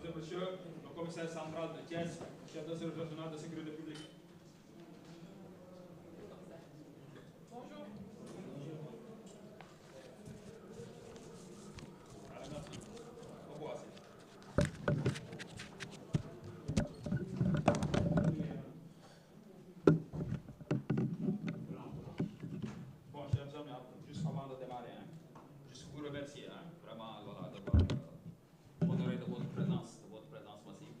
et messieurs, le commissaire central de Thiès, chef de service régional de sécurité publique. Bonjour. Allez, merci. Au revoir. Bon, chers amis, juste avant de démarrer, juste vous remercier vraiment voilà, de honorer de votre présence massive.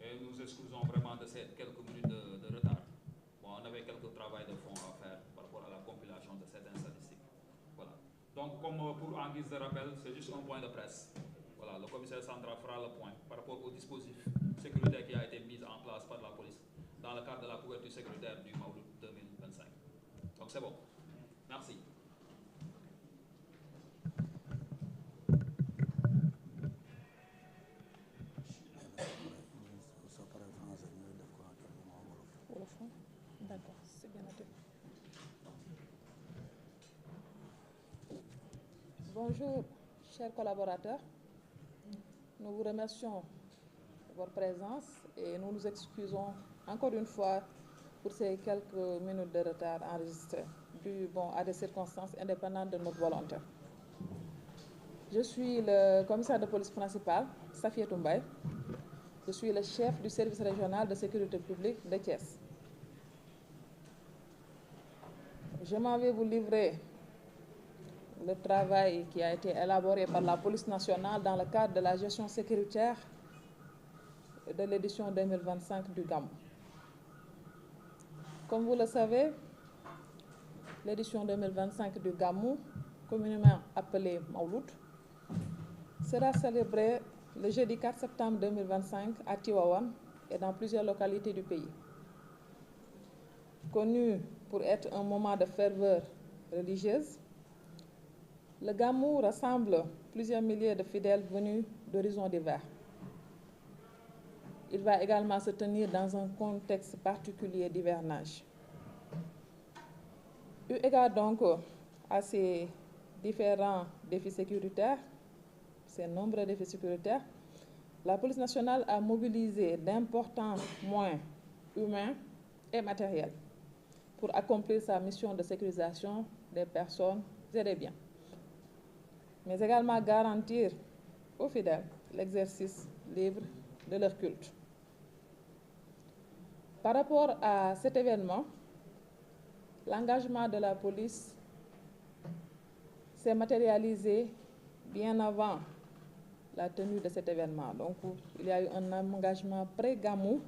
Et nous excusons vraiment de ces quelques minutes de retard. Bon, on avait quelques travail de fond à faire par rapport à la compilation de certaines statistiques. Voilà. Donc, comme pour en guise de rappel, c'est juste un point de presse. Voilà, le commissaire central fera le point par rapport au dispositif sécuritaire qui a été mis en place par la police dans le cadre de la couverture sécuritaire du Mawlud 2025. Donc, c'est bon. Merci. D'accord, c'est bien noté. Bonjour, chers collaborateurs. Nous vous remercions de votre présence et nous nous excusons encore une fois pour ces quelques minutes de retard enregistrés, dû à des circonstances indépendantes de notre volonté. Je suis le commissaire de police principal, Safia Toumbay. Je suis le chef du service régional de sécurité publique de Thiès. Je m'en vais vous livrer le travail qui a été élaboré par la police nationale dans le cadre de la gestion sécuritaire de l'édition 2025 du Gamou. Comme vous le savez, l'édition 2025 du Gamou, communément appelée Mawlud, sera célébrée le jeudi 4 septembre 2025 à Tivaouane et dans plusieurs localités du pays. Connu pour être un moment de ferveur religieuse, le Gamou rassemble plusieurs milliers de fidèles venus d'horizons divers. Il va également se tenir dans un contexte particulier d'hivernage. Eu égard donc à ces différents défis sécuritaires, ces nombreux défis sécuritaires, la police nationale a mobilisé d'importants moyens humains et matériels pour accomplir sa mission de sécurisation des personnes et des biens, mais également garantir aux fidèles l'exercice libre de leur culte. Par rapport à cet événement, l'engagement de la police s'est matérialisé bien avant la tenue de cet événement. Donc, il y a eu un engagement pré-Gamou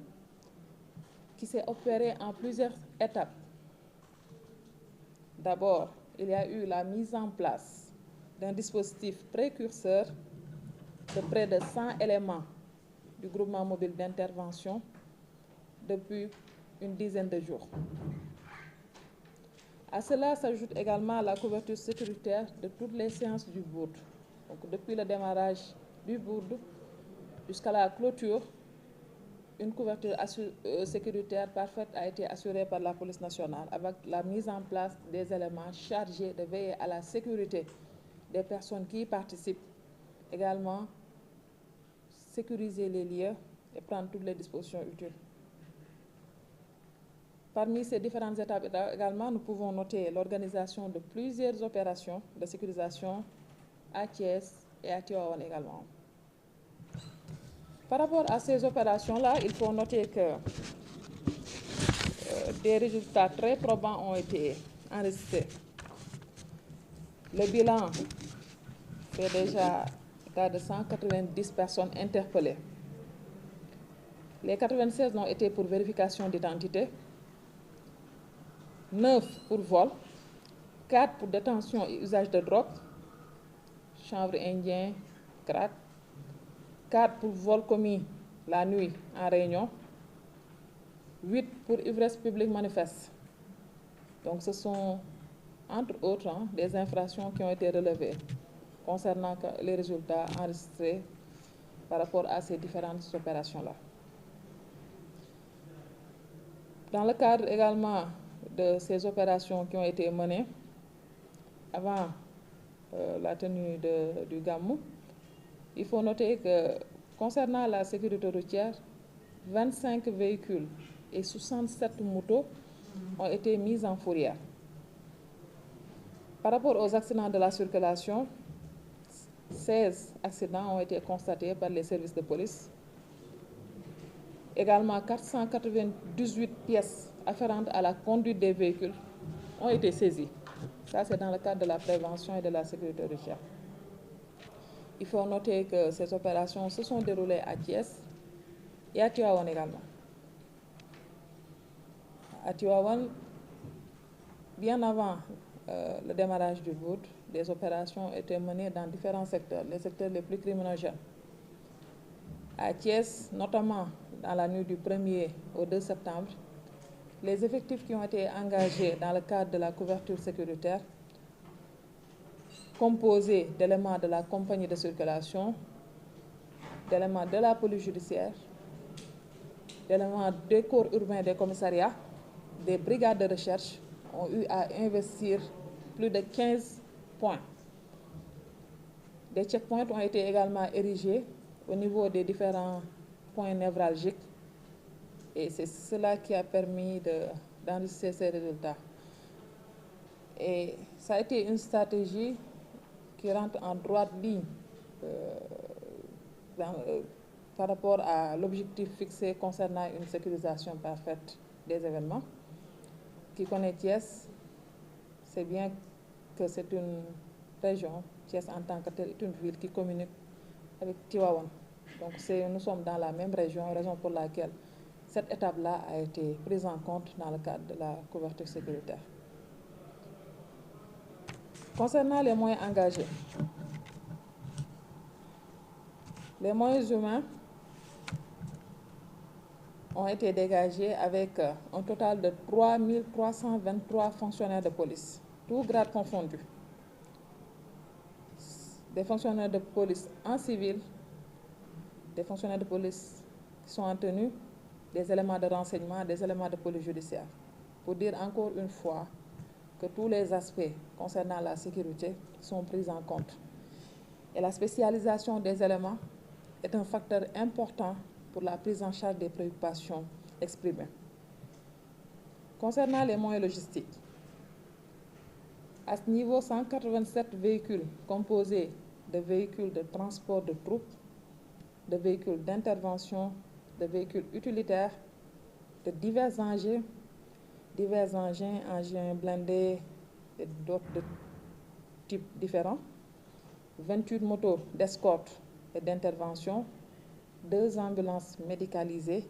qui s'est opéré en plusieurs étapes. D'abord, il y a eu la mise en place d'un dispositif précurseur de près de 100 éléments du groupement mobile d'intervention depuis une dizaine de jours. À cela s'ajoute également la couverture sécuritaire de toutes les séances du bourd. Donc, depuis le démarrage du bourd jusqu'à la clôture, une couverture sécuritaire parfaite a été assurée par la police nationale avec la mise en place des éléments chargés de veiller à la sécurité des personnes qui y participent. Également, sécuriser les lieux et prendre toutes les dispositions utiles. Parmi ces différentes étapes également, nous pouvons noter l'organisation de plusieurs opérations de sécurisation à Thiès et à Tivaouane également. Par rapport à ces opérations-là, il faut noter que des résultats très probants ont été enregistrés. Le bilan fait déjà état de 190 personnes interpellées. Les 96 ont été pour vérification d'identité, 9 pour vol, 4 pour détention et usage de drogue, chanvre indien, crack, 4 pour vol commis la nuit en réunion, 8 pour ivresse publique manifeste. Donc ce sont, entre autres, des infractions qui ont été relevées concernant les résultats enregistrés par rapport à ces différentes opérations-là. Dans le cadre également de ces opérations qui ont été menées avant la tenue du Gamou, il faut noter que Concernant la sécurité routière, 25 véhicules et 67 motos ont été mis en fourrière. Par rapport aux accidents de la circulation, 16 accidents ont été constatés par les services de police. Également, 498 pièces afférentes à la conduite des véhicules ont été saisies. Ça, c'est dans le cadre de la prévention et de la sécurité routière. Il faut noter que ces opérations se sont déroulées à Thiès et à Tivaouane également. À Tivaouane, bien avant le démarrage du vote, des opérations étaient menées dans différents secteurs, les secteurs les plus criminogènes. À Thiès, notamment dans la nuit du 1er au 2 septembre, les effectifs qui ont été engagés dans le cadre de la couverture sécuritaire, composés d'éléments de la compagnie de circulation, d'éléments de la police judiciaire, d'éléments des corps urbains des commissariats, des brigades de recherche, ont eu à investir plus de 15 points. Des checkpoints ont été également érigés au niveau des différents points névralgiques et c'est cela qui a permis d'enregistrer ces résultats. Et ça a été une stratégie qui rentre en droite ligne par rapport à l'objectif fixé concernant une sécurisation parfaite des événements. Qui connaît Thiès, c'est bien que c'est une région, Thiès en tant que telle est une ville qui communique avec Tivaouane. Donc nous sommes dans la même région, raison pour laquelle cette étape-là a été prise en compte dans le cadre de la couverture sécuritaire. Concernant les moyens engagés, les moyens humains ont été dégagés avec un total de 3 323 fonctionnaires de police, tous grades confondus. Des fonctionnaires de police en civil, des fonctionnaires de police qui sont en tenue, des éléments de renseignement, des éléments de police judiciaire. Pour dire encore une fois que tous les aspects concernant la sécurité sont pris en compte. Et la spécialisation des éléments est un facteur important pour la prise en charge des préoccupations exprimées. Concernant les moyens logistiques, à ce niveau, 187 véhicules composés de véhicules de transport de troupes, de véhicules d'intervention, de véhicules utilitaires, de divers engins blindés et d'autres de types différents, 28 motos d'escorte et d'intervention, 2 ambulances médicalisées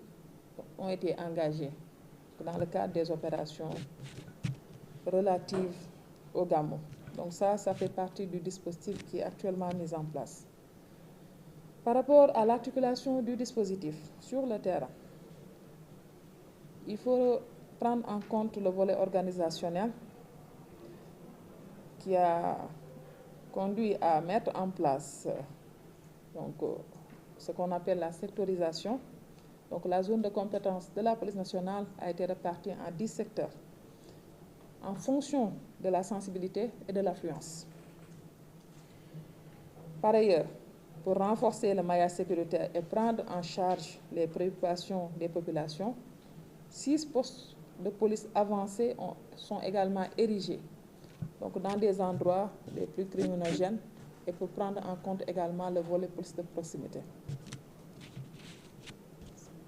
ont été engagées dans le cadre des opérations relatives au Gamou. Donc ça fait partie du dispositif qui est actuellement mis en place. Par rapport à l'articulation du dispositif sur le terrain, il faut prendre en compte le volet organisationnel qui a conduit à mettre en place ce qu'on appelle la sectorisation. Donc la zone de compétence de la police nationale a été répartie en 10 secteurs en fonction de la sensibilité et de l'affluence. Par ailleurs, pour renforcer le maillage sécuritaire et prendre en charge les préoccupations des populations, 6 postes de police avancés sont également érigés, donc dans des endroits les plus criminogènes et pour prendre en compte également le volet police de proximité.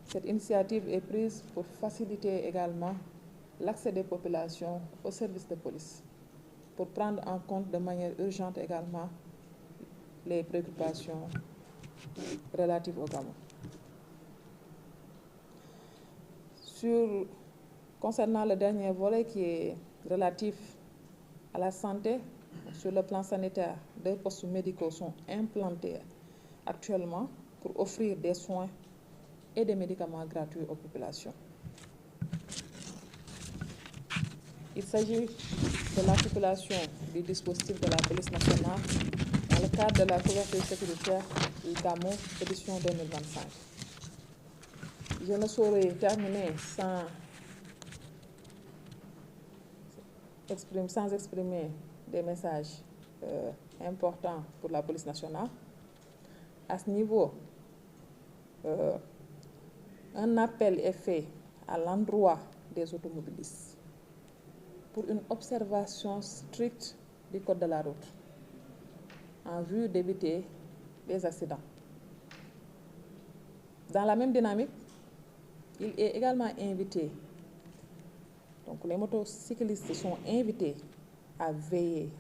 Cette initiative est prise pour faciliter également l'accès des populations aux services de police, pour prendre en compte de manière urgente également les préoccupations relatives au Gamou. Concernant le dernier volet qui est relatif à la santé, sur le plan sanitaire, 2 postes médicaux sont implantés actuellement pour offrir des soins et des médicaments gratuits aux populations. Il s'agit de l'articulation du dispositif de la police nationale dans le cadre de la couverture sécuritaire du Gamou édition 2025. Je ne saurais terminer sans exprimer des messages importants pour la police nationale. À ce niveau, un appel est fait à l'endroit des automobilistes pour une observation stricte du code de la route en vue d'éviter les accidents. Dans la même dynamique, il est également invité, donc les motocyclistes sont invités à veiller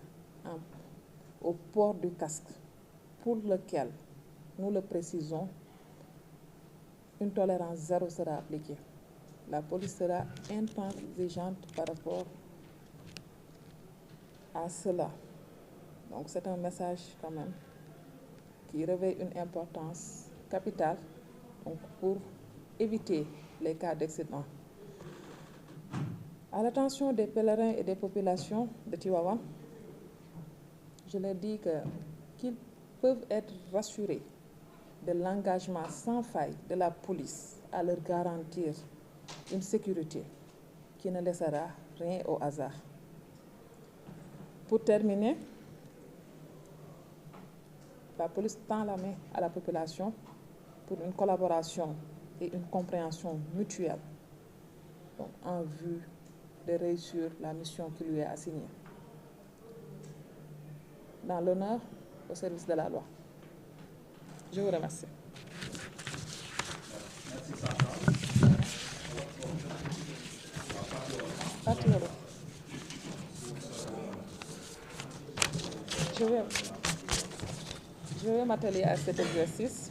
au port du casque, pour lequel, nous le précisons, une tolérance zéro sera appliquée. La police sera intransigeante par rapport à cela. Donc c'est un message quand même qui revêt une importance capitale, donc pour éviter les cas d'accident. À l'attention des pèlerins et des populations de Tivaouane, je leur dis qu'ils peuvent être rassurés de l'engagement sans faille de la police à leur garantir une sécurité qui ne laissera rien au hasard. Pour terminer, la police tend la main à la population pour une collaboration et une compréhension mutuelle, donc en vue de réussir la mission qui lui est assignée. Dans l'honneur, au service de la loi. Je vous remercie. Merci Sandra. Je vais m'atteler à cet exercice.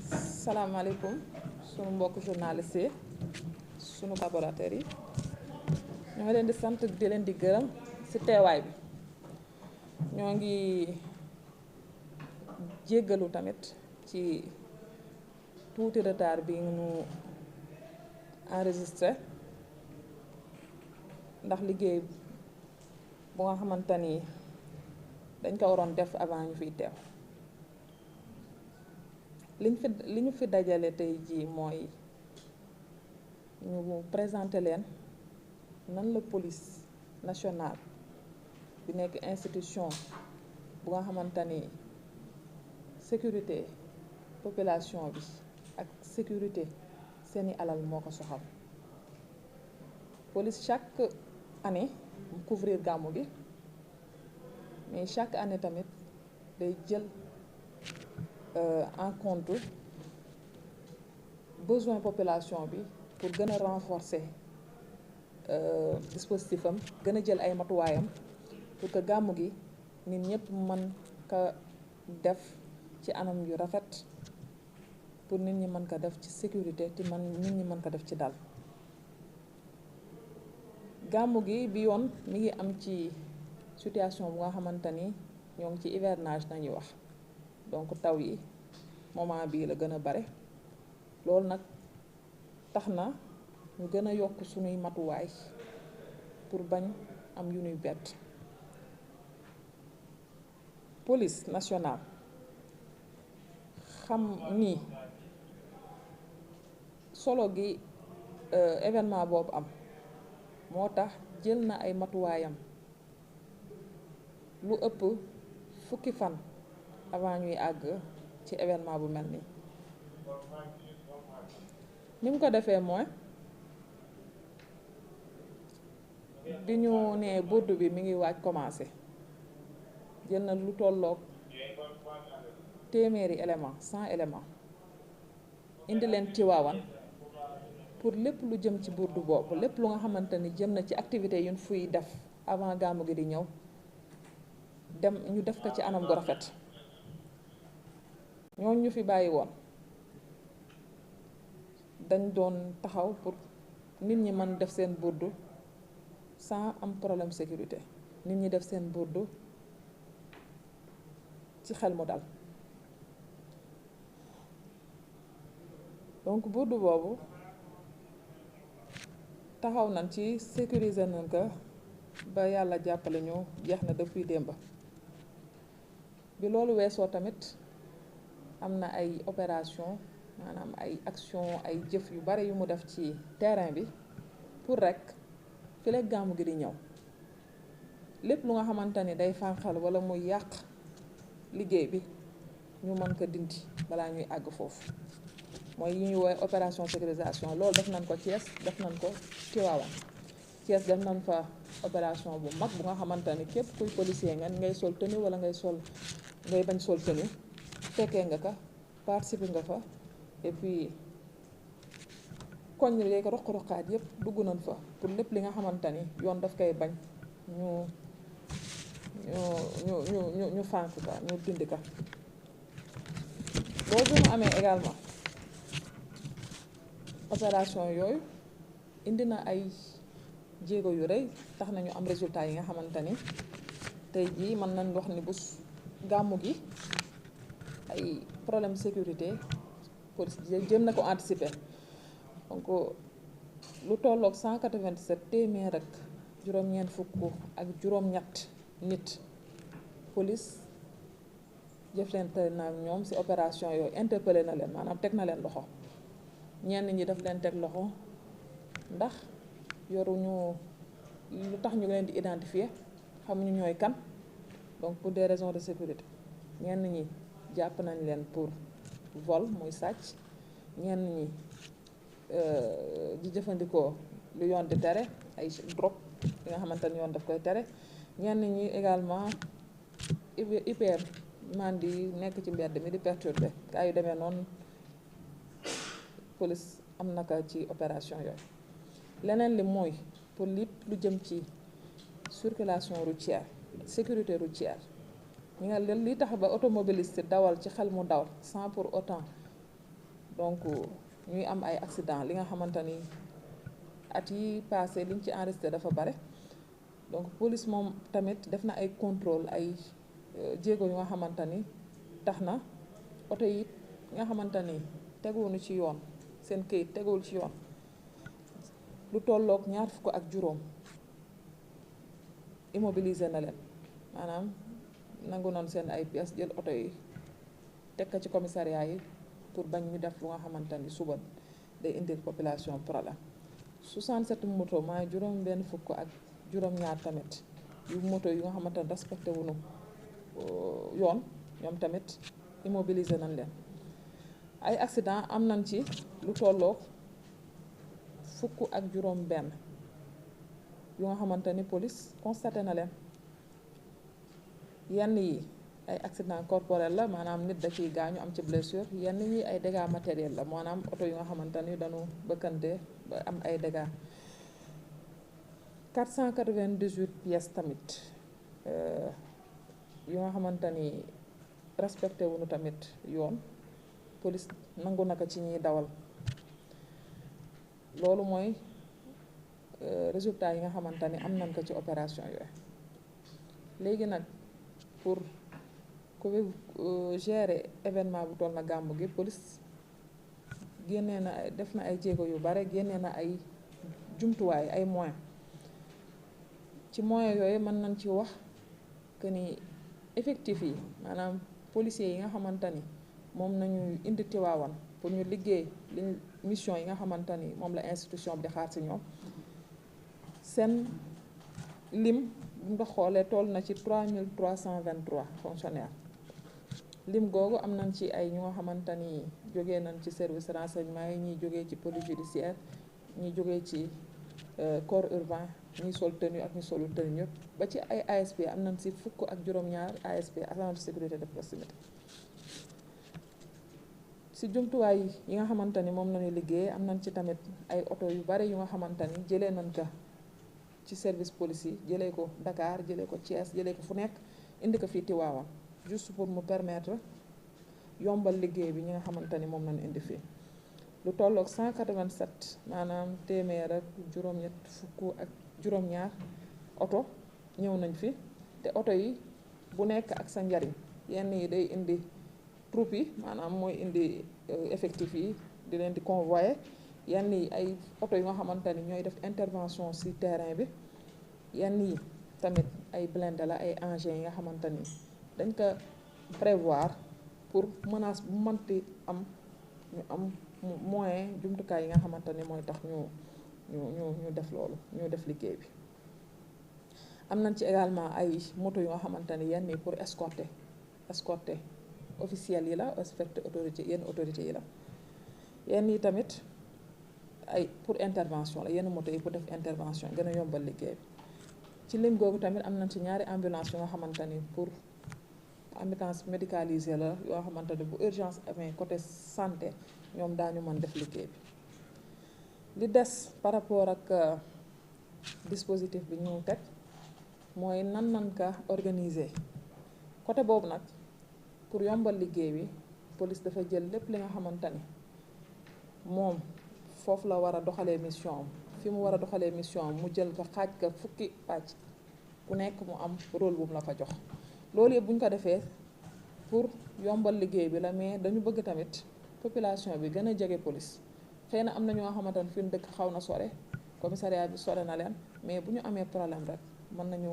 Salam alaikum, sunu mbokk journaliste yi, sunu collaborateurs yi. Ñoo ngi leen di sant di leen di gërëm ci teewaay bi. Ñoo ngi jéggalu tamit ci tuuti retard bi ñu enregistré ndax liggéey bu nga xamante ni dañ ko waroon def avant ñu fiy teew. li ñu fi dajale tey jii mooy ñu présenter leen nan la police nationale bi nekk institution bu nga xamante ni sécurité population bi ak sécurité seeni alal moo ko soxal. Police chaque année mu couvrir gàmmu gi, mais chaque année tamit day jël en compte besoin population bi pour gën a renforcer dispositif am, gën a jël ay matuwaayam pour que gàmmu gi nit ñëpp mën ko def ci anam yu rafet, pour nit ñi mën ko def ci sécurité te nit ñi mën ko def ci dal. Gàmmu gi bi yoon mi ngi am ci situation bu nga xamante ni ñoo ngi ci hivernage nañuy wax, donc taw yi moment bii la gën a bare. Loolu nag tax na ñu gën a yokk suñuy matuwaay pour bañ am yu ñuy bett. Police nationale xam ni solo gi événement boobu am moo tax jël na ay matuwaayam lu ëpp fukki fan avant ñuy àgg ci événement bu mel nii. ni mu ko defee mooy bi ñu nee burdu bi mi ngi waaj commencé jël na lu tolloog téeméeri élément 100 éléments indi leen Tivaouane pour lépp lu jëm ci burdu boobu, lépp lu nga xamante ni jëm na ci activité yu ñu fuy def avant gàmmu gi di ñëw dem ñu def ko ci anam gu rafet. ñooñu ñu fi bàyyi woon dañ doon taxaw pour nit ñi mën def seen burdu sans am problème sécurité, nit ñi def seen burdu ci xel mu dal. Donc burdu boobu taxaw nañ ci sécuriser nañ ko ba yàlla jàppale ñu jeex na depuis démb. Bi loolu weesoo tamit am na ay opération maanaam ay action ay jëf yu bari yu mu def ci terrain bi pour rek file gàmmu gi di ñëw lépp lu nga xamante ni day fànqal wala muy yàq liggéey bi ñu mën ko dindi balaa ñuy àgg foofu mooy yi ñuy woowee opération sécurisation loolu def nañ ko Thiès def nañ ko Tivaouane. Thiès def nañ fa opération bu mag bu nga xamante ni képp kuy policier nga ngay sol tenue wala ngay bañ sol tenue fekkee nga ka participer nga fa et puis koñ léegi roq-roqaat yëpp dugg nañ fa pour lépp li nga xamante ni yoon daf koy bañ ñu fànk ka ñu dindi ka loolu bi mu amee également opération yooyu indi na ay jéego yu rëy tax nañu am résultat yi nga xamante ni tey jii mën nañ wax ni bu gàmmu gi ay problème sécurité police jëm na ko anticiper donc lu tolloog 187 téeméer rek juróom-ñeent fukk ak juróom-ñett nit police jëflante na ñoom ci opération yooyu interpellé na leen maanaam teg na leen loxo ñenn ñi daf leen teg loxo ndax yoruñu lu tax ñu leen di identifier xamuñu ñooy kan donc pour des raisons de sécurité ñenn ñi jàpp nañ leen pour vol muy sàcc ñenn ñi di jëfandikoo lu yoon di tere ay drogue yi nga xamante ni yoon daf koy tere ñenn ñi également IPM man di nekk ci mbedd mi di perturber kaa yu demee noonu police am naka ci opération yooyu leneen li mooy pour lépp lu jëm ci circulation routière sécurité routière ñi nga li tax ba automobiliste dawal ci xel mu daw sans pour autant donc ñuy am ay accident li nga xamante ni at yi passé liñ ci enregistré dafa bare donc police moom tamit def na ay contrôle ay jéego yu nga xamante ni tax na oto yi nga xamante ni teguwuñu ci yoon seen këyit teguwul ci yoon lu tolloog 25 immobilisé na leen maanaam nangu noonu seen ay pièces jël oto yi teg ko ci commissariat yi pour bañ ñu def lu nga xamante ni suba day indil population problème 67 moto maa juróom-benn fukk ak juróom-ñaar tamit yu moto yu nga xamante ni respecté wuñu yoon ñoom tamit immobilisé nañ leen ay accident am nañ ci lu tolloog fukk ak juróom-benn yu nga xamante ni police constaté na leen yenn yi ay accident corporel la maanaam nit da ciy gaañu am ci blessure yenn yi ay dégâts matériels la maanaam oto yu nga xamante ni dañu bëkkante ba am ay dégâts 498 pièces tamit yu nga xamante ni respecté wuñu tamit yoon police nangu naka ci ñuy dawal loolu mooy résultat yi nga xamante ni am nañ ko ci opération yooyu léegi nag pour gérer événement bu toll na gàmmu gi police génnee na def na ay jéego yu bare génnee na ay jumtuwaay ay moyens ci moyens yooyu mën nañ ci wax que ni effectif yi maanaam policiers yi nga xamante ni moom nañu indi Tivaouane pour ñu liggéey li mission yi nga xamante ni moom la institution bi di xaar ci ñoom seen lim bu nga xoolee toll na ci 3323 fonctionnaires lim googu am nañ ci ay ñu nga xamante ni jógee nañ ci service renseignement yi ñiy jógee ci police judiciaire ñi jógee ci corps urbain ñi sol tenue ak ñi solul tenue ñëpp ba ci ay ASP am nañ ci fukk ak juróom-ñaar ASP agent de sécurité de proximité ci jumtuwaay yi nga xamante ni moom lañuy liggéey am nañ ci tamit ay oto yu bari yu nga xamante ni jëlee nañ ko ci service police yi jëlee ko Dakar jëlee ko Thiès jëlee ko fu nekk indi ko fii Tivaouane juste pour mu permettre yombal liggéey bi ñi nga xamante ni moom lañu indi fii lu tolloog 187 maanaam téeméer ak juróom-ñett fukk ak juróom-ñaar oto ñëw nañ fi te oto yi bu nekk ak sa njariñ yenn yi day indi troupe yi maanaam mooy indi effectif yi di leen di convoyer yenn yi ay oto yu nga xamante ni ñooy def intervention ci terrain bi yenn yi tamit ay blindé la ay engins yi nga xamante ni dañ ko prévoir pour menace bu mënti am ñu am moyen jumtukaay yi nga xamante ni mooy tax ñu def loolu ñu def liggéey bi am nañ ci également ay moto yu nga xamante ni yenn yi pour escorter officiels yi la aspect yenn autorités yi la yenn yi tamit ay pour intervention la yenn moto yi pour def intervention gën a yombal liggéey bi ci lim googu tamit am nañ ci ñaari ambulance yu nga xamante ni pour ambulance médicalisée la yoo xamante ni bu urgence amee côté santé ñoom daañu mën def liggéey bi li des par rapport ak dispositif bi ñu teg mooy nan ka organiser côté boobu nag pour yombal liggéey bi police dafa jël lépp li nga xamante ni moom foofu la war a doxalee mission am fi mu war a doxalee mission am mu jël ko xaaj ka fukki pàcc ku nekk mu am rôle bu mu la fa jox loolu yëpp bu ñu ko defee pour yombal liggéey bi la mais dañu bëgg tamit population bi gën a jege police xëy na am na ñoo xamante ne fi mu dëkk xaw na sore commissariat bi sore na leen mais bu ñu amee problème rek mën nañu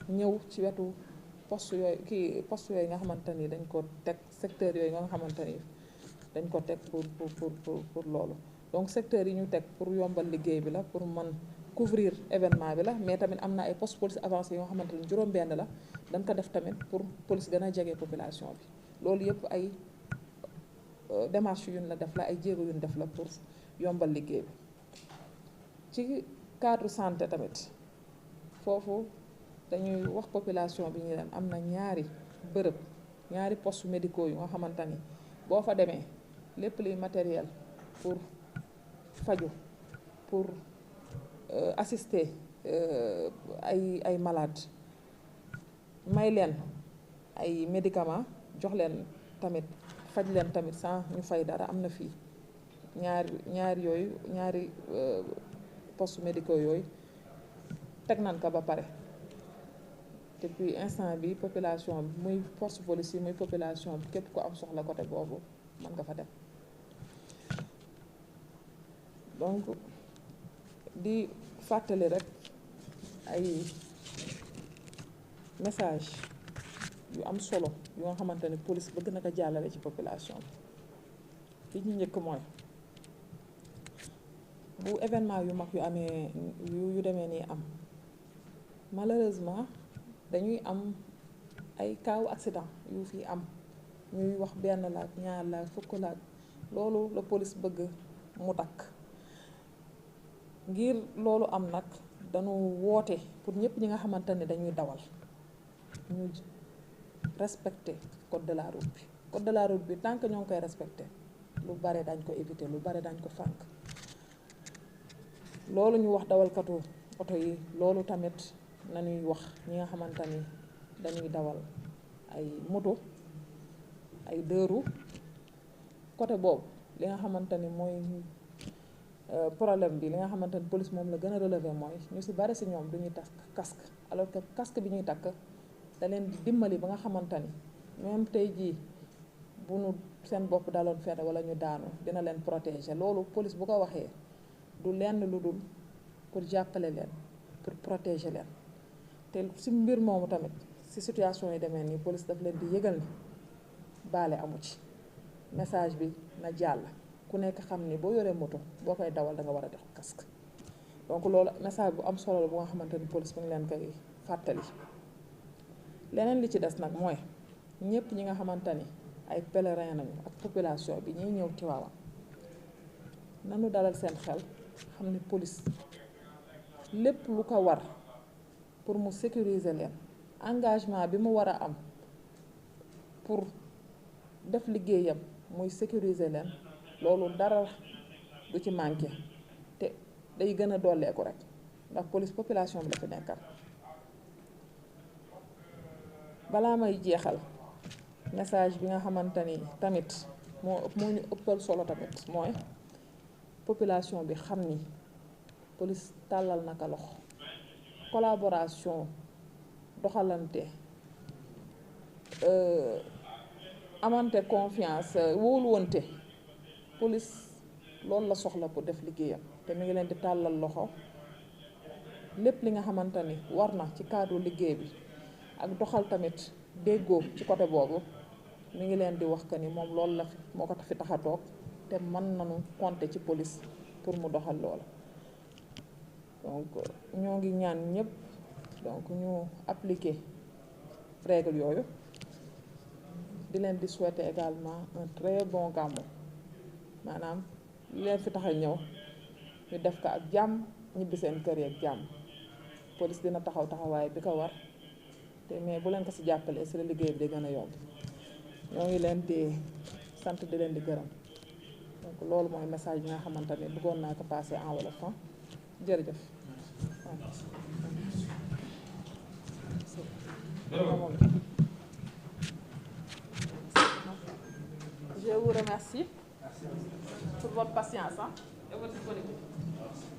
ñëw ci wetu poste yooyu nga xamante ni dañ ko teg secteur yooyu nga xamante ni dañ ko teg pour loolu donc secteur yi ñu teg pour yombal liggéey bi la pour mën couvrir événement bi la mais tamit am na ay poste police avancé yoo xamante ni juróom-benn la dañ ko def tamit pour police gën a jege population bi loolu yëpp ay démarche yuñ la def la ay jéego yuñ def la pour yombal liggéey bi ci cadre santé tamit foofu dañuy wax population bi ñu leen am na ñaari postes médicaux yu nga xamante ni boo fa demee lépp luy matériel pour faju pour assister ay malades may leen ay médicaments jox leen tamit faj leen tamit sans ñu fay dara am na fii ñaari postes médicaux yooyu teg nañ ko ba pare depuis instant bi population bi muy force police yi muy population bi képp ko am soxla côté boobu mën nga fa dem donc di fàttali rek ay message yu am solo yu nga xamante ni police bëgg na ko jàllale ci population bi ñu njëkk mooy bu événement yu mag yu amee yu demee nii am malheureusement dañuy am ay kaawu accident yu fi am ñuy wax benn laak ñaar laak fukk laak loolu la police bëgg mu dakk ngir loolu am nag dañu woote pour ñëpp ñi nga xamante ne dañuy dawal ñu respecter code de la route bi code de la route bi tant que ñoo ngi koy respecter lu bare dañ ko éviter lu bare dañ ko fànk loolu ñu wax dawalkatu oto yi loolu tamit nañuy wax ñi nga xamante ni dañuy dawal ay moto ay deux roues côté boobu li nga xamante ni mooy problème bi li nga xamante ni police moom la gën a relever mooy ñu ci bari ci ñoom duñuy takk casque alors que casque bi ñuy takk da leen di dimbali ba nga xamante ni même tey jii bu nu seen bopp daloon fenn wala ñu daanu dina leen protéger loolu police bu ko waxee du lenn lu dul pour jàppale leen pour protéger leen te ci mbir moomu tamit ci situation yi demee nii police daf leen di yëgal ni baale amu ci message bi na jàll ku nekk xam ni boo yoree moto boo koy dawal da nga war a def casque donc loolu message bu am solo la bu nga xamante ni police mu ngi leen koy fàttali. leneen li ci des nag mooy ñëpp ñi nga xamante ni ay pèlerin nañu ak population bi ñuy ñëw Tivaouane nanu dalal seen xel xam ni police lépp lu ko war pour mu sécuriser leen engagement bi mu war a am pour def liggéeyam muy sécuriser leen loolu dara du ci manqué te day gën a dolleeku rek ndax police population bi la fi nekkal. balaa may jeexal message bi nga xamante ni tamit moo ñu ëppal solo tamit mooy population bi xam ni police tàllal naka loxo collaboration doxalante amante confiance wóoluwante police loolu la soxla pour def liggéeyam te mi ngi leen di tàllal loxo lépp li nga xamante ni war na ci cadre liggéey bi ak doxal tamit déggoo ci côté boobu mi ngi leen di wax que ni moom loolu la moo ko fi tax a toog te mën nañu compter ci police pour mu doxal loola. donc ñoo ngi ñaan ñëpp donc ñu appliquer règle yooyu di di leen di souhaiter également un très bon gàmmu maanaam li leen fi tax a ñëw ñu def ko ak jàmm ñibbi seen kër yi ak jàmm police dina taxaw taxawaay bi ko war te mais bu leen ko si jàppalee si la liggéey bi di gën a yomb ñoo ngi leen di sant di leen di gërëm donc loolu mooy message bi nga xamante ne bëggoon naa ko passer en wolof jërëjëf. Je vous remercie pour votre patience et votre disponibilité.